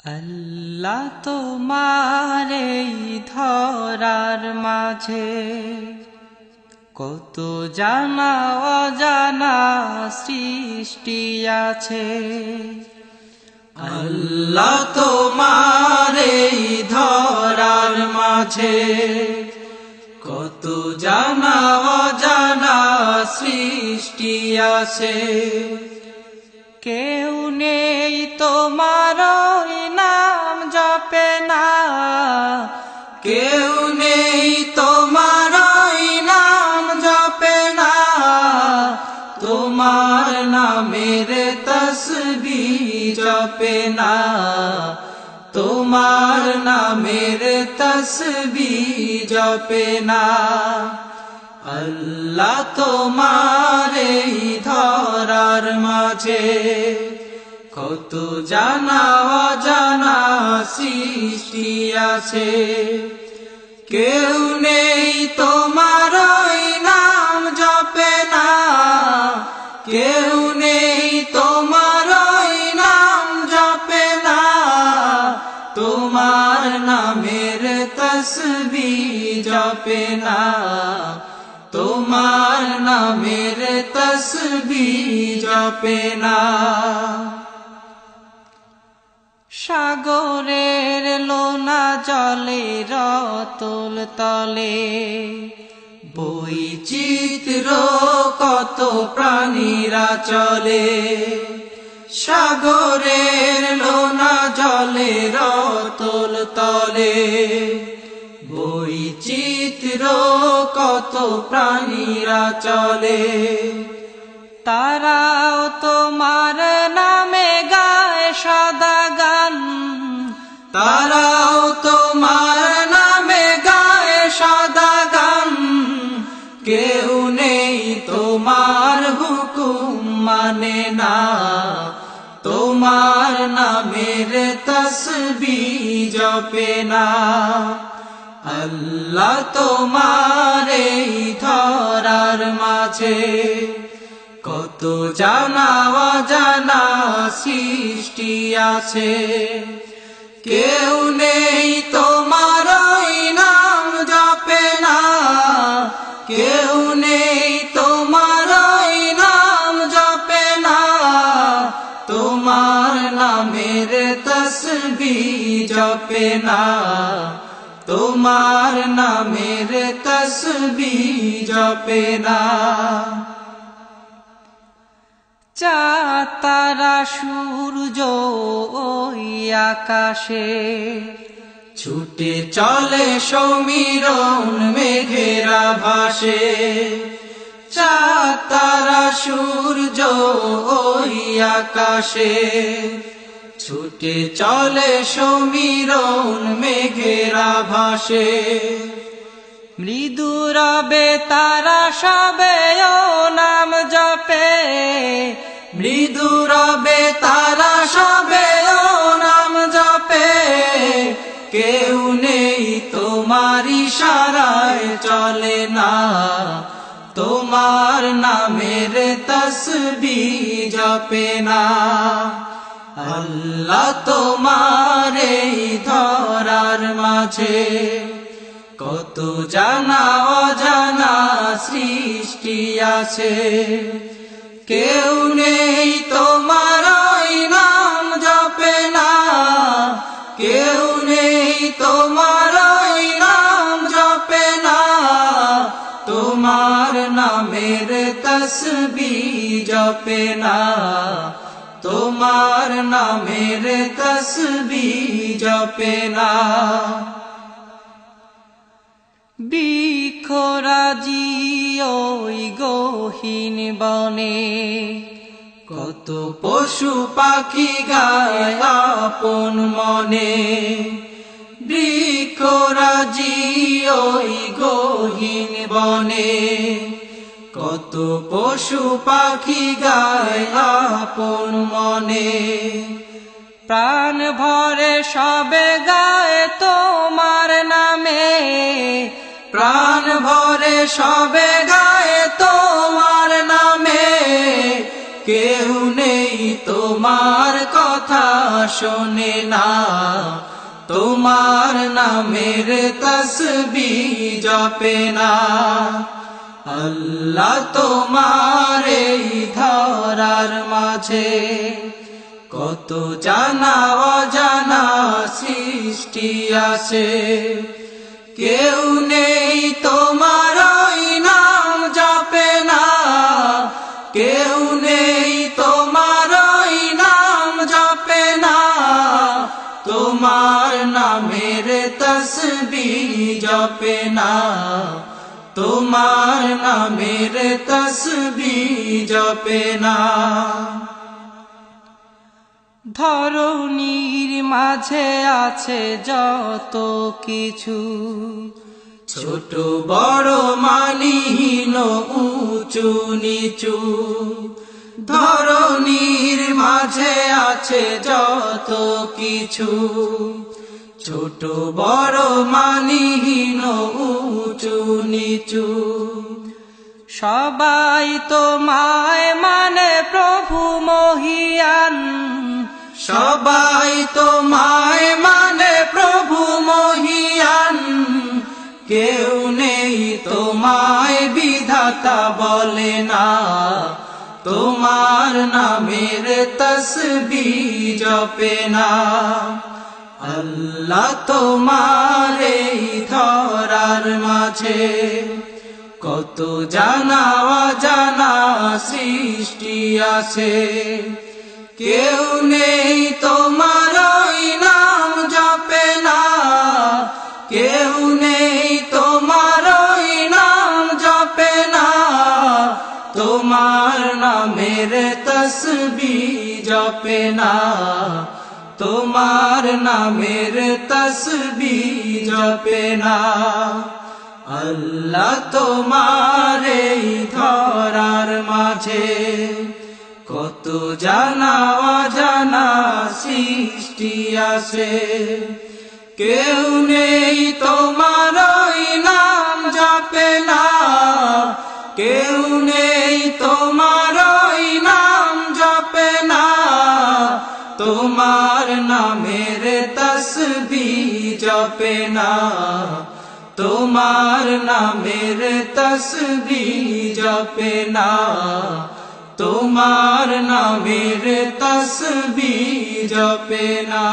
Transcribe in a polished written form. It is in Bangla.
আল্লাহ তোমার এই ধরার মাঝে কত জানা অজানা সৃষ্টি আছে। আল্লাহ তোমার এই ধরার মাঝে কত জানা অজানা সৃষ্টি আছে। কেউ নেই তোমার নাম জপে না, কেউ নেই তোমার নাম জপে না, তোমার নামের তসবিহ জপে না, তোমার নামের তসবিহ জপে না। আল্লাহ তোমার এই ধরার মাঝে কত জানা অজানা সৃষ্টি আছে। কেউ নেই তোমার নাম জপে না, কেউ নেই তোমার নাম জপে না, তোমার নামের তসবিহ জপে না, তোমার নামের তসবিহ জপে না। সাগরের লোনা জলে রতল তলে বৈচিত্র কত প্রাণীরা চলে। সাগরের লোনা জলে রতল তলে বৈচিত্র কত প্রাণীরা চলে। তারাও তোমার নামে গায় সদা গান, তারাও তোমার নামে গায় সদা গান। কেউ নেই তোমার হুকুম মানে না, তোমার নামের তসবিহ জপে না। আল্লাহ তোমার এই ধরার মাঝে কত জানা অজানা সৃষ্টি আছে। কেউ নেই তোমার নাম জপে না, কেউ নেই তোমার নাম জপে না, তোমার নামের তসবিহ জপে না, তোমার নামের তসবিহ জপে না। চাঁদ তারা সূর্য ওই আকাশে ছুটে চলে সমীরণ মেঘেরা ভাসে। চাঁদ তারা সূর্য ওই আকাশে ছুটে চলে সমীরণ মেঘেরা ভাসে। মৃদু রবে তারা সবে ও নাম জপে, মৃদু রবে তারা সবে ও নাম জপে। কেউ নেই তোমার ইশারায় চলে না, তোমার নামের তসবিহ জপে না। আল্লাহ তোমার এই ধরার মাঝে কত জানা অজানা সৃষ্টি আছে। কেউ নেই তোমার নাম জপে না, কেউ নেই তোমার নাম জপে না, তোমার নামের তসবিহ জপে না, তোমার নামের তসবিহ জপে না। বৃক্ষরাজি ওই গহীন বনে কত পশু পাখি গায় আপন মনে। বৃক্ষরাজি ওই গহীন বনে কত পশু পাখি গায় আপন মনে। প্রাণ ভরে সবে গায় তোমার নামে, প্রাণ ভরে সবে গায় তোমার নামে। কেউ নেই তোমার কথা শোনে না, তোমার নামের তসবিহ জপে না। আল্লাহ তোমার এই ধরার মাঝে কত জানা অজানা সৃষ্টি আছে, কেউ নেই তোমার ওই নাম জপে না, কেউ নেই তোমার ওই নাম জপে না, তোমার নামের তসবিহ জপে না, তোমার নামের তসবিহ জপে না। ধরণীর মাঝে আছে যত কিছু, ছোট বড় মানহীন উঁচু নিচু, ধরণীর মাঝে আছে যত কিছু, ছোট বড় মানহীন উঁচু নিচু। সবাই তোমায় মানে প্রভু মহিয়ান, সবাই তোমায় মানে প্রভু মহিয়ান, কেউ নেই তোমায় বিধাতা বলে না, তোমার নামের তসবিহ জপে না। আল্লাহ তোমার এই ধরার মাঝে কত জানা অজানা সৃষ্টি আছে, কেউ নেই তোমার ওই নাম জপে না, কেউ নেই তোমার ওই নাম জপে না, তোমার নামের তসবিহ জপে না, তোমার নামের তসবিহ জপে না। আল্লাহ তোমার এই ধরার মাঝে কত জানা অজানা সৃষ্টি আছে, কেউ নেই তোমার ওই নাম জপে না, কেউ নেই তোমার ওই নাম জপে না, তোমার নামের তসবিহ জপে না, তোমার নামের তসবিহ জপে না, তোমার নামের তসবিহ জপে না।